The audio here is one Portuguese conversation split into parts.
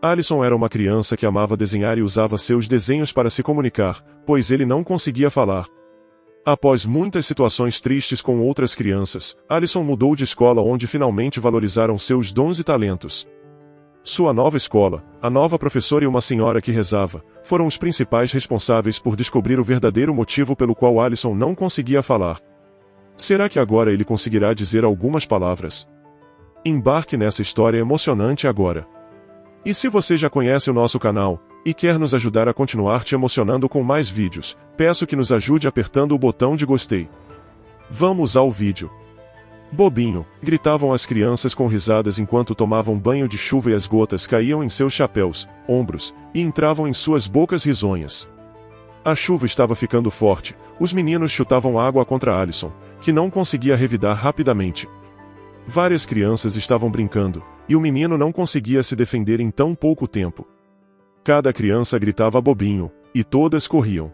Alisson era uma criança que amava desenhar e usava seus desenhos para se comunicar, pois ele não conseguia falar. Após muitas situações tristes com outras crianças, Alisson mudou de escola onde finalmente valorizaram seus dons e talentos. Sua nova escola, a nova professora e uma senhora que rezava, foram os principais responsáveis por descobrir o verdadeiro motivo pelo qual Alisson não conseguia falar. Será que agora ele conseguirá dizer algumas palavras? Embarque nessa história emocionante agora. E se você já conhece o nosso canal, e quer nos ajudar a continuar te emocionando com mais vídeos, peço que nos ajude apertando o botão de gostei. Vamos ao vídeo. Bobinho, gritavam as crianças com risadas enquanto tomavam banho de chuva e as gotas caíam em seus chapéus, ombros, e entravam em suas bocas risonhas. A chuva estava ficando forte, os meninos chutavam água contra Alisson, que não conseguia revidar rapidamente. Várias crianças estavam brincando, e o menino não conseguia se defender em tão pouco tempo. Cada criança gritava bobinho, e todas corriam.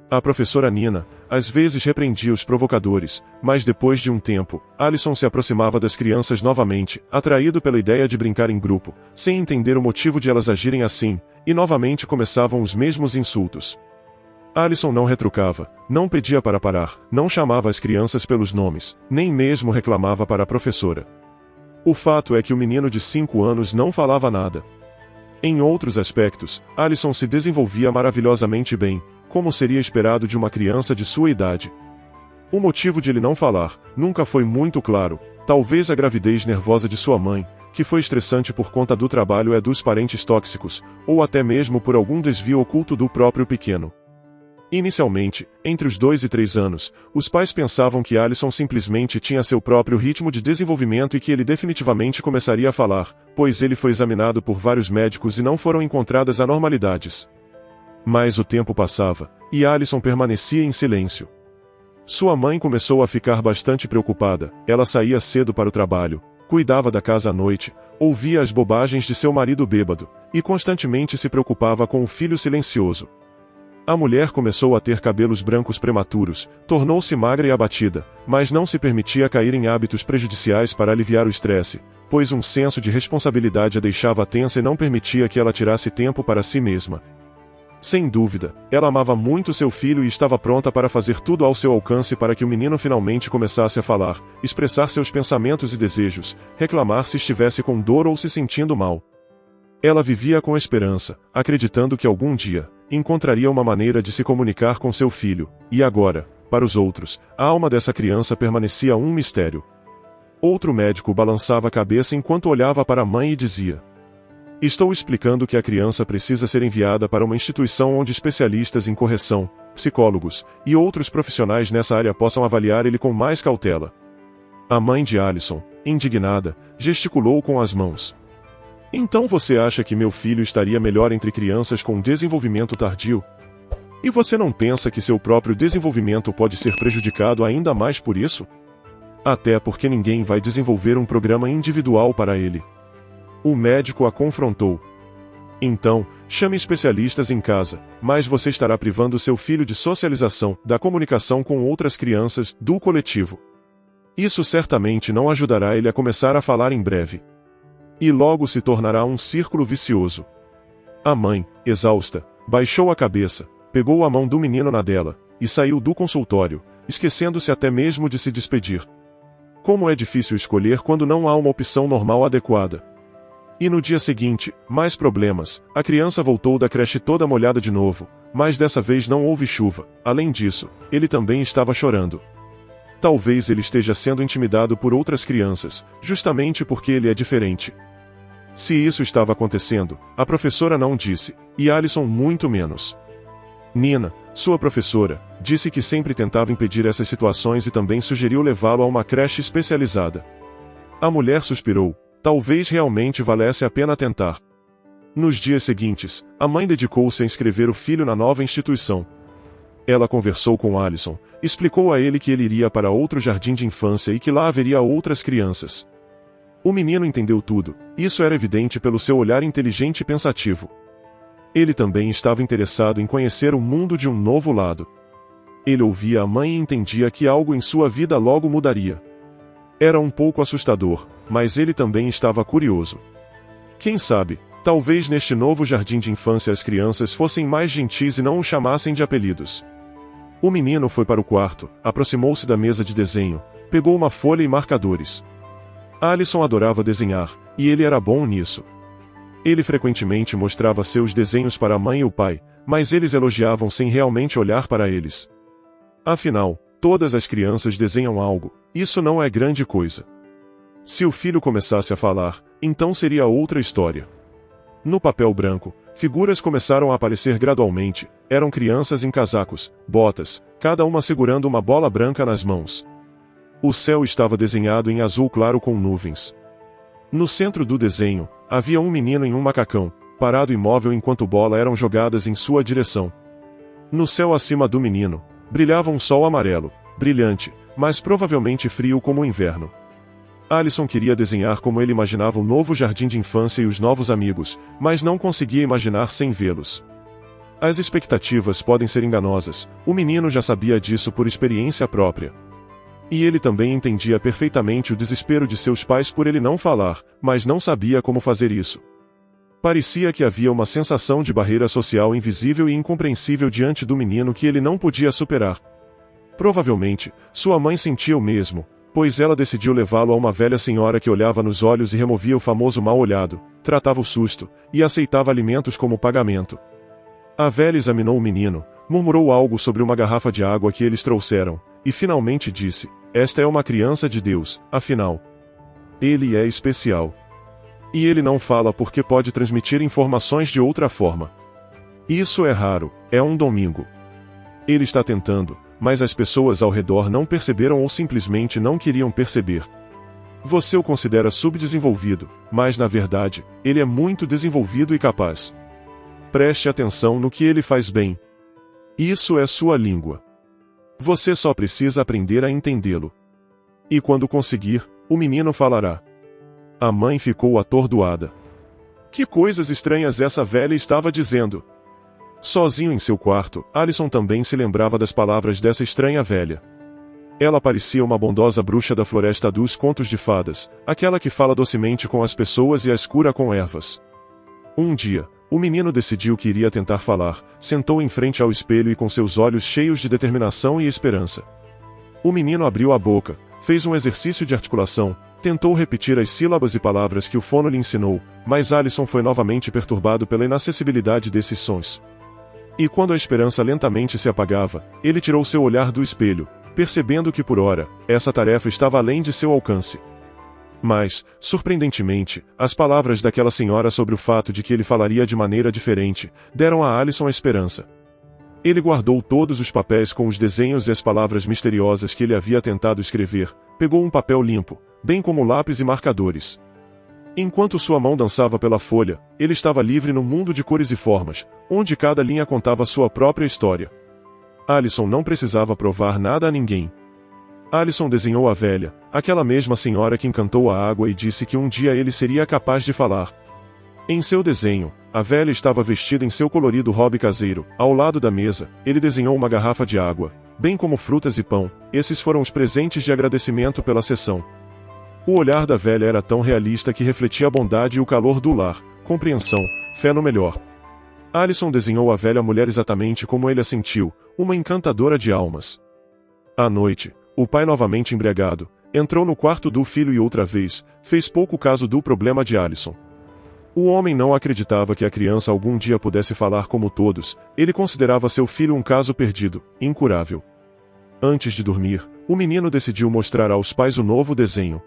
A professora Nina, às vezes repreendia os provocadores, mas depois de um tempo, Alisson se aproximava das crianças novamente, atraído pela ideia de brincar em grupo, sem entender o motivo de elas agirem assim, e novamente começavam os mesmos insultos. Alisson não retrucava, não pedia para parar, não chamava as crianças pelos nomes, nem mesmo reclamava para a professora. O fato é que o menino de 5 anos não falava nada. Em outros aspectos, Alisson se desenvolvia maravilhosamente bem, como seria esperado de uma criança de sua idade. O motivo de ele não falar nunca foi muito claro, talvez a gravidez nervosa de sua mãe, que foi estressante por conta do trabalho e dos parentes tóxicos, ou até mesmo por algum desvio oculto do próprio pequeno. Inicialmente, entre os 2 e 3 anos, os pais pensavam que Alisson simplesmente tinha seu próprio ritmo de desenvolvimento e que ele definitivamente começaria a falar, pois ele foi examinado por vários médicos e não foram encontradas anormalidades. Mas o tempo passava, e Alisson permanecia em silêncio. Sua mãe começou a ficar bastante preocupada, ela saía cedo para o trabalho, cuidava da casa à noite, ouvia as bobagens de seu marido bêbado, e constantemente se preocupava com o filho silencioso. A mulher começou a ter cabelos brancos prematuros, tornou-se magra e abatida, mas não se permitia cair em hábitos prejudiciais para aliviar o estresse, pois um senso de responsabilidade a deixava tensa e não permitia que ela tirasse tempo para si mesma. Sem dúvida, ela amava muito seu filho e estava pronta para fazer tudo ao seu alcance para que o menino finalmente começasse a falar, expressar seus pensamentos e desejos, reclamar se estivesse com dor ou se sentindo mal. Ela vivia com esperança, acreditando que algum dia encontraria uma maneira de se comunicar com seu filho, e agora, para os outros, a alma dessa criança permanecia um mistério. Outro médico balançava a cabeça enquanto olhava para a mãe e dizia: "Estou explicando que a criança precisa ser enviada para uma instituição onde especialistas em correção, psicólogos e outros profissionais nessa área possam avaliar ele com mais cautela." A mãe de Alisson, indignada, gesticulou com as mãos. "Então você acha que meu filho estaria melhor entre crianças com desenvolvimento tardio? E você não pensa que seu próprio desenvolvimento pode ser prejudicado ainda mais por isso? Até porque ninguém vai desenvolver um programa individual para ele." O médico a confrontou. "Então, chame especialistas em casa, mas você estará privando seu filho de socialização, da comunicação com outras crianças, do coletivo. Isso certamente não ajudará ele a começar a falar em breve. E logo se tornará um círculo vicioso." A mãe, exausta, baixou a cabeça, pegou a mão do menino na dela, e saiu do consultório, esquecendo-se até mesmo de se despedir. Como é difícil escolher quando não há uma opção normal adequada. E no dia seguinte, mais problemas, a criança voltou da creche toda molhada de novo, mas dessa vez não houve chuva, além disso, ele também estava chorando. Talvez ele esteja sendo intimidado por outras crianças, justamente porque ele é diferente. Se isso estava acontecendo, a professora não disse, e Alisson muito menos. Nina, sua professora, disse que sempre tentava impedir essas situações e também sugeriu levá-lo a uma creche especializada. A mulher suspirou, talvez realmente valesse a pena tentar. Nos dias seguintes, a mãe dedicou-se a inscrever o filho na nova instituição. Ela conversou com Alisson, explicou a ele que ele iria para outro jardim de infância e que lá haveria outras crianças. O menino entendeu tudo, isso era evidente pelo seu olhar inteligente e pensativo. Ele também estava interessado em conhecer o mundo de um novo lado. Ele ouvia a mãe e entendia que algo em sua vida logo mudaria. Era um pouco assustador, mas ele também estava curioso. Quem sabe, Talvez neste novo jardim de infância as crianças fossem mais gentis e não o chamassem de apelidos. O menino foi para o quarto, aproximou-se da mesa de desenho, pegou uma folha e marcadores. Alisson adorava desenhar, e ele era bom nisso. Ele frequentemente mostrava seus desenhos para a mãe e o pai, mas eles elogiavam sem realmente olhar para eles. Afinal, todas as crianças desenham algo, isso não é grande coisa. Se o filho começasse a falar, então seria outra história. No papel branco, figuras começaram a aparecer gradualmente, eram crianças em casacos, botas, cada uma segurando uma bola branca nas mãos. O céu estava desenhado em azul claro com nuvens. No centro do desenho, havia um menino em um macacão, parado imóvel enquanto bolas eram jogadas em sua direção. No céu acima do menino, brilhava um sol amarelo, brilhante, mas provavelmente frio como o inverno. Alisson queria desenhar como ele imaginava o novo jardim de infância e os novos amigos, mas não conseguia imaginar sem vê-los. As expectativas podem ser enganosas, o menino já sabia disso por experiência própria. E ele também entendia perfeitamente o desespero de seus pais por ele não falar, mas não sabia como fazer isso. Parecia que havia uma sensação de barreira social invisível e incompreensível diante do menino que ele não podia superar. Provavelmente, sua mãe sentia o mesmo, pois ela decidiu levá-lo a uma velha senhora que olhava nos olhos e removia o famoso mal-olhado, tratava o susto, e aceitava alimentos como pagamento. A velha examinou o menino, murmurou algo sobre uma garrafa de água que eles trouxeram, e finalmente disse: "Esta é uma criança de Deus, afinal. Ele é especial. E ele não fala porque pode transmitir informações de outra forma. Isso é raro, é um domingo. Ele está tentando, mas as pessoas ao redor não perceberam ou simplesmente não queriam perceber. Você o considera subdesenvolvido, mas na verdade, ele é muito desenvolvido e capaz. Preste atenção no que ele faz bem. Isso é sua língua. Você só precisa aprender a entendê-lo. E quando conseguir, o menino falará." A mãe ficou atordoada. Que coisas estranhas essa velha estava dizendo. Sozinho em seu quarto, Alisson também se lembrava das palavras dessa estranha velha. Ela parecia uma bondosa bruxa da floresta dos contos de fadas, aquela que fala docemente com as pessoas e as cura com ervas. Um dia, o menino decidiu que iria tentar falar, sentou em frente ao espelho e com seus olhos cheios de determinação e esperança. O menino abriu a boca, fez um exercício de articulação, tentou repetir as sílabas e palavras que o fono lhe ensinou, mas Alisson foi novamente perturbado pela inacessibilidade desses sons. E quando a esperança lentamente se apagava, ele tirou seu olhar do espelho, percebendo que por ora, essa tarefa estava além de seu alcance. Mas, surpreendentemente, as palavras daquela senhora sobre o fato de que ele falaria de maneira diferente, deram a Alisson a esperança. Ele guardou todos os papéis com os desenhos e as palavras misteriosas que ele havia tentado escrever, pegou um papel limpo, bem como lápis e marcadores. Enquanto sua mão dançava pela folha, ele estava livre no mundo de cores e formas, onde cada linha contava sua própria história. Alisson não precisava provar nada a ninguém. Alisson desenhou a velha, aquela mesma senhora que encantou a água e disse que um dia ele seria capaz de falar. Em seu desenho, a velha estava vestida em seu colorido hobby caseiro, ao lado da mesa, ele desenhou uma garrafa de água, bem como frutas e pão, esses foram os presentes de agradecimento pela sessão. O olhar da velha era tão realista que refletia a bondade e o calor do lar, compreensão, fé no melhor. Alisson desenhou a velha mulher exatamente como ele a sentiu, uma encantadora de almas. À noite, o pai novamente embriagado, entrou no quarto do filho e outra vez, fez pouco caso do problema de Alisson. O homem não acreditava que a criança algum dia pudesse falar como todos, ele considerava seu filho um caso perdido, incurável. Antes de dormir, o menino decidiu mostrar aos pais o novo desenho.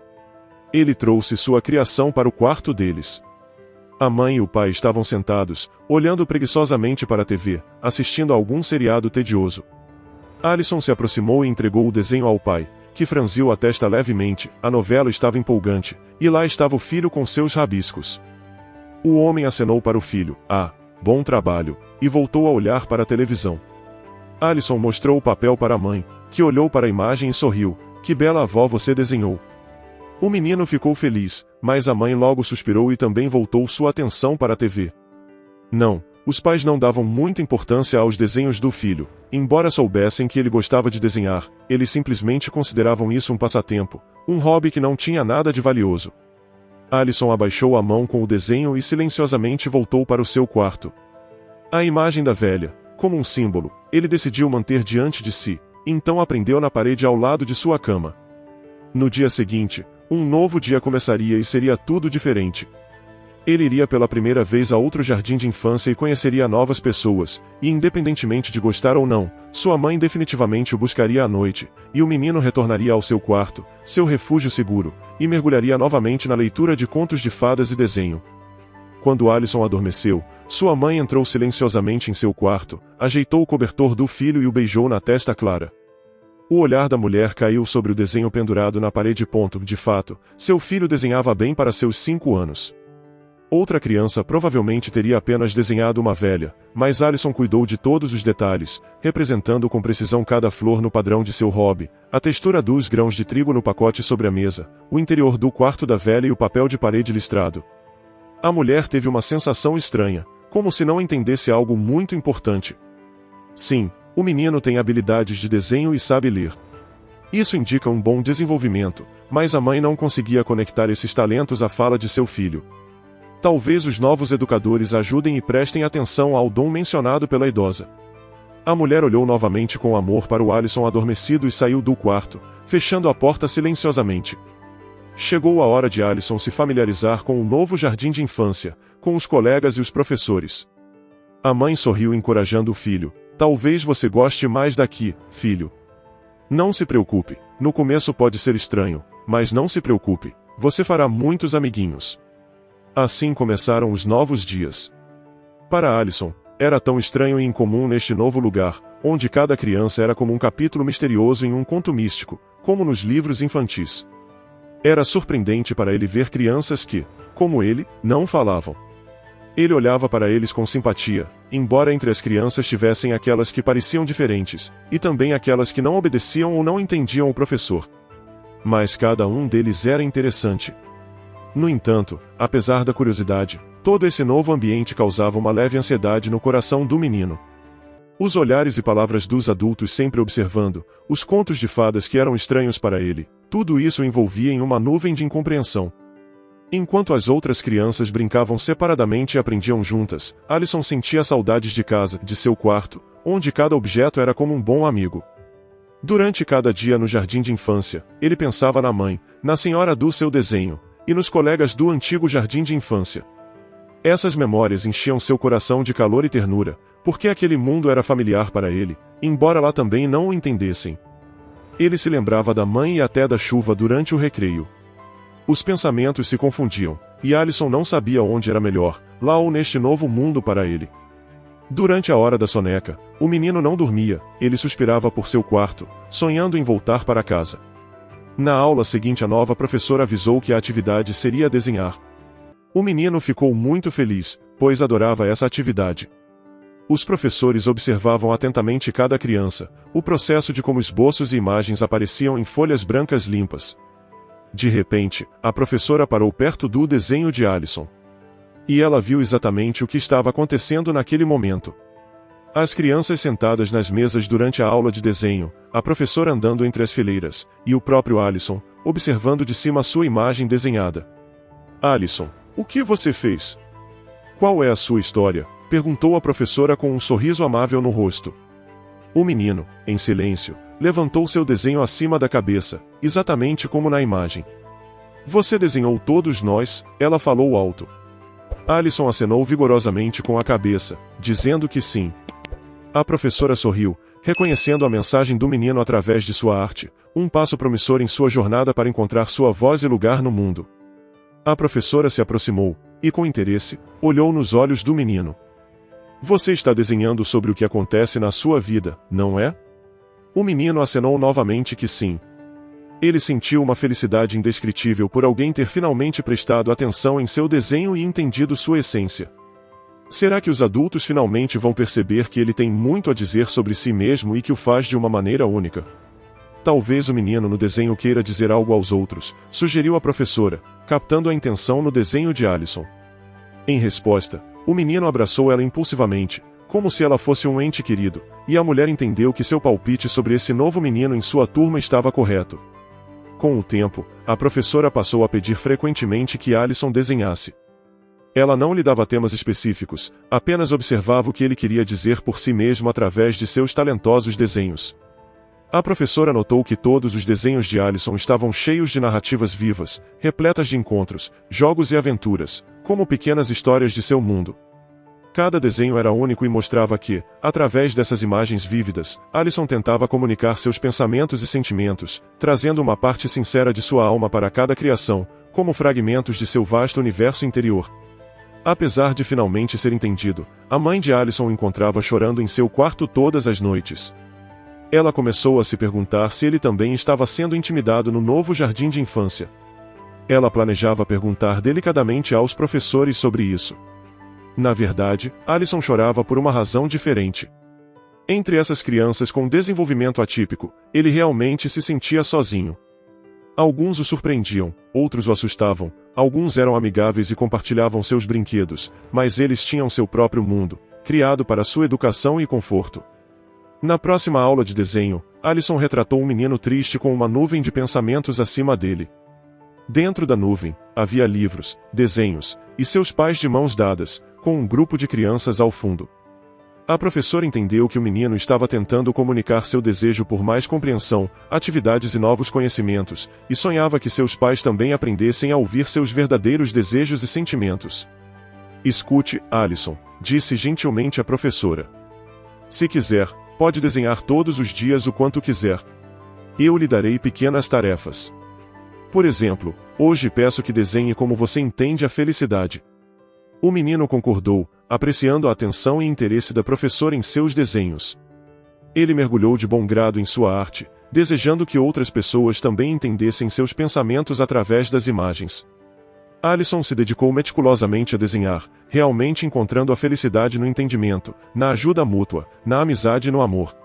Ele trouxe sua criação para o quarto deles. A mãe e o pai estavam sentados, olhando preguiçosamente para a TV, assistindo a algum seriado tedioso. Alisson se aproximou e entregou o desenho ao pai, que franziu a testa levemente, a novela estava empolgante, e lá estava o filho com seus rabiscos. O homem acenou para o filho, bom trabalho, e voltou a olhar para a televisão. Alisson mostrou o papel para a mãe, que olhou para a imagem e sorriu, que bela avó você desenhou. O menino ficou feliz, mas a mãe logo suspirou e também voltou sua atenção para a TV. Não, os pais não davam muita importância aos desenhos do filho, embora soubessem que ele gostava de desenhar, eles simplesmente consideravam isso um passatempo, um hobby que não tinha nada de valioso. Alison abaixou a mão com o desenho e silenciosamente voltou para o seu quarto. A imagem da velha, como um símbolo, ele decidiu manter diante de si, então a prendeu na parede ao lado de sua cama. No dia seguinte, um novo dia começaria e seria tudo diferente. Ele iria pela primeira vez a outro jardim de infância e conheceria novas pessoas, e independentemente de gostar ou não, sua mãe definitivamente o buscaria à noite, e o menino retornaria ao seu quarto, seu refúgio seguro, e mergulharia novamente na leitura de contos de fadas e desenho. Quando Alison adormeceu, sua mãe entrou silenciosamente em seu quarto, ajeitou o cobertor do filho e o beijou na testa clara. O olhar da mulher caiu sobre o desenho pendurado na parede. De fato, seu filho desenhava bem para seus 5 anos. Outra criança provavelmente teria apenas desenhado uma velha, mas Alison cuidou de todos os detalhes, representando com precisão cada flor no padrão de seu hobby, a textura dos grãos de trigo no pacote sobre a mesa, o interior do quarto da velha e o papel de parede listrado. A mulher teve uma sensação estranha, como se não entendesse algo muito importante. Sim, o menino tem habilidades de desenho e sabe ler. Isso indica um bom desenvolvimento, mas a mãe não conseguia conectar esses talentos à fala de seu filho. Talvez os novos educadores ajudem e prestem atenção ao dom mencionado pela idosa. A mulher olhou novamente com amor para o Alison adormecido e saiu do quarto, fechando a porta silenciosamente. Chegou a hora de Alison se familiarizar com o novo jardim de infância, com os colegas e os professores. A mãe sorriu encorajando o filho. Talvez você goste mais daqui, filho. Não se preocupe, no começo pode ser estranho, mas não se preocupe, você fará muitos amiguinhos. Assim começaram os novos dias. Para Alison, era tão estranho e incomum neste novo lugar, onde cada criança era como um capítulo misterioso em um conto místico, como nos livros infantis. Era surpreendente para ele ver crianças que, como ele, não falavam. Ele olhava para eles com simpatia, embora entre as crianças tivessem aquelas que pareciam diferentes, e também aquelas que não obedeciam ou não entendiam o professor. Mas cada um deles era interessante. No entanto, apesar da curiosidade, todo esse novo ambiente causava uma leve ansiedade no coração do menino. Os olhares e palavras dos adultos sempre observando, os contos de fadas que eram estranhos para ele, tudo isso o envolvia em uma nuvem de incompreensão. Enquanto as outras crianças brincavam separadamente e aprendiam juntas, Alison sentia saudades de casa, de seu quarto, onde cada objeto era como um bom amigo. Durante cada dia no jardim de infância, ele pensava na mãe, na senhora do seu desenho, e nos colegas do antigo jardim de infância. Essas memórias enchiam seu coração de calor e ternura, porque aquele mundo era familiar para ele, embora lá também não o entendessem. Ele se lembrava da mãe e até da chuva durante o recreio. Os pensamentos se confundiam, e Alison não sabia onde era melhor, lá ou neste novo mundo para ele. Durante a hora da soneca, o menino não dormia, ele suspirava por seu quarto, sonhando em voltar para casa. Na aula seguinte a nova professora avisou que a atividade seria desenhar. O menino ficou muito feliz, pois adorava essa atividade. Os professores observavam atentamente cada criança, o processo de como esboços e imagens apareciam em folhas brancas limpas. De repente, a professora parou perto do desenho de Alison. E ela viu exatamente o que estava acontecendo naquele momento. As crianças sentadas nas mesas durante a aula de desenho, a professora andando entre as fileiras, e o próprio Alison, observando de cima sua imagem desenhada. Alison, o que você fez? Qual é a sua história? Perguntou a professora com um sorriso amável no rosto. O menino, em silêncio, levantou seu desenho acima da cabeça, exatamente como na imagem. Você desenhou todos nós, ela falou alto. Alison acenou vigorosamente com a cabeça, dizendo que sim. A professora sorriu, reconhecendo a mensagem do menino através de sua arte, um passo promissor em sua jornada para encontrar sua voz e lugar no mundo. A professora se aproximou, e com interesse, olhou nos olhos do menino. Você está desenhando sobre o que acontece na sua vida, não é? O menino acenou novamente que sim. Ele sentiu uma felicidade indescritível por alguém ter finalmente prestado atenção em seu desenho e entendido sua essência. Será que os adultos finalmente vão perceber que ele tem muito a dizer sobre si mesmo e que o faz de uma maneira única? Talvez o menino no desenho queira dizer algo aos outros, sugeriu a professora, captando a intenção no desenho de Alison. Em resposta, o menino abraçou ela impulsivamente, como se ela fosse um ente querido, e a mulher entendeu que seu palpite sobre esse novo menino em sua turma estava correto. Com o tempo, a professora passou a pedir frequentemente que Alisson desenhasse. Ela não lhe dava temas específicos, apenas observava o que ele queria dizer por si mesmo através de seus talentosos desenhos. A professora notou que todos os desenhos de Alisson estavam cheios de narrativas vivas, repletas de encontros, jogos e aventuras, como pequenas histórias de seu mundo. Cada desenho era único e mostrava que, através dessas imagens vívidas, Alisson tentava comunicar seus pensamentos e sentimentos, trazendo uma parte sincera de sua alma para cada criação, como fragmentos de seu vasto universo interior. Apesar de finalmente ser entendido, a mãe de Alisson o encontrava chorando em seu quarto todas as noites. Ela começou a se perguntar se ele também estava sendo intimidado no novo jardim de infância. Ela planejava perguntar delicadamente aos professores sobre isso. Na verdade, Alisson chorava por uma razão diferente. Entre essas crianças com desenvolvimento atípico, ele realmente se sentia sozinho. Alguns o surpreendiam, outros o assustavam, alguns eram amigáveis e compartilhavam seus brinquedos, mas eles tinham seu próprio mundo, criado para sua educação e conforto. Na próxima aula de desenho, Alisson retratou um menino triste com uma nuvem de pensamentos acima dele. Dentro da nuvem, havia livros, desenhos, e seus pais de mãos dadas, com um grupo de crianças ao fundo. A professora entendeu que o menino estava tentando comunicar seu desejo por mais compreensão, atividades e novos conhecimentos, e sonhava que seus pais também aprendessem a ouvir seus verdadeiros desejos e sentimentos. Escute, Alisson, disse gentilmente a professora. Se quiser, pode desenhar todos os dias o quanto quiser. Eu lhe darei pequenas tarefas. Por exemplo, hoje peço que desenhe como você entende a felicidade. O menino concordou, apreciando a atenção e interesse da professora em seus desenhos. Ele mergulhou de bom grado em sua arte, desejando que outras pessoas também entendessem seus pensamentos através das imagens. Alisson se dedicou meticulosamente a desenhar, realmente encontrando a felicidade no entendimento, na ajuda mútua, na amizade e no amor.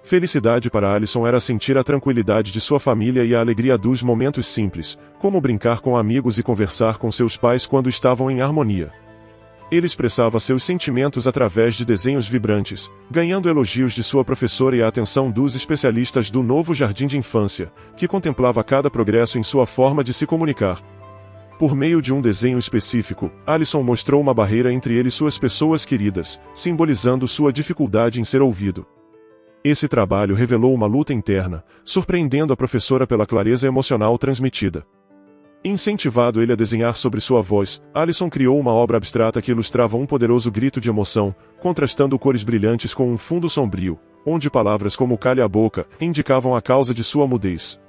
Felicidade para Alisson era sentir a tranquilidade de sua família e a alegria dos momentos simples, como brincar com amigos e conversar com seus pais quando estavam em harmonia. Ele expressava seus sentimentos através de desenhos vibrantes, ganhando elogios de sua professora e a atenção dos especialistas do novo jardim de infância, que contemplava cada progresso em sua forma de se comunicar. Por meio de um desenho específico, Alisson mostrou uma barreira entre ele e suas pessoas queridas, simbolizando sua dificuldade em ser ouvido. Esse trabalho revelou uma luta interna, surpreendendo a professora pela clareza emocional transmitida. Incentivado ele a desenhar sobre sua voz, Alisson criou uma obra abstrata que ilustrava um poderoso grito de emoção, contrastando cores brilhantes com um fundo sombrio, onde palavras como "calha a boca" indicavam a causa de sua mudez.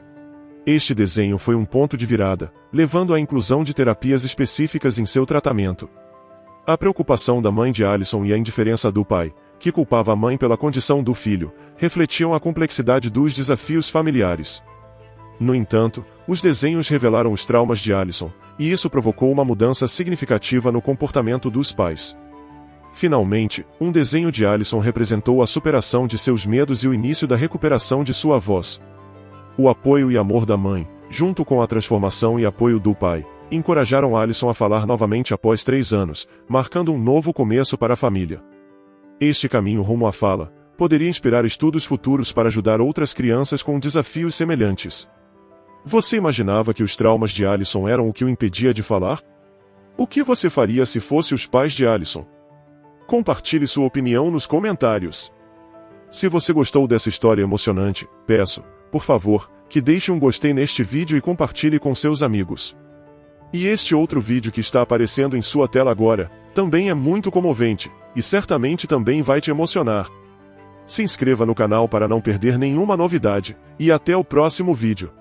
Este desenho foi um ponto de virada, levando à inclusão de terapias específicas em seu tratamento. A preocupação da mãe de Alisson e a indiferença do pai, que culpava a mãe pela condição do filho, refletiam a complexidade dos desafios familiares. No entanto, os desenhos revelaram os traumas de Alisson, e isso provocou uma mudança significativa no comportamento dos pais. Finalmente, um desenho de Alisson representou a superação de seus medos e o início da recuperação de sua voz. O apoio e amor da mãe, junto com a transformação e apoio do pai, encorajaram Alisson a falar novamente após 3 anos, marcando um novo começo para a família. Este caminho rumo à fala poderia inspirar estudos futuros para ajudar outras crianças com desafios semelhantes. Você imaginava que os traumas de Alisson eram o que o impedia de falar? O que você faria se fosse os pais de Alisson? Compartilhe sua opinião nos comentários. Se você gostou dessa história emocionante, peço, por favor, que deixe um gostei neste vídeo e compartilhe com seus amigos. E este outro vídeo que está aparecendo em sua tela agora, também é muito comovente, e certamente também vai te emocionar. Se inscreva no canal para não perder nenhuma novidade, e até o próximo vídeo.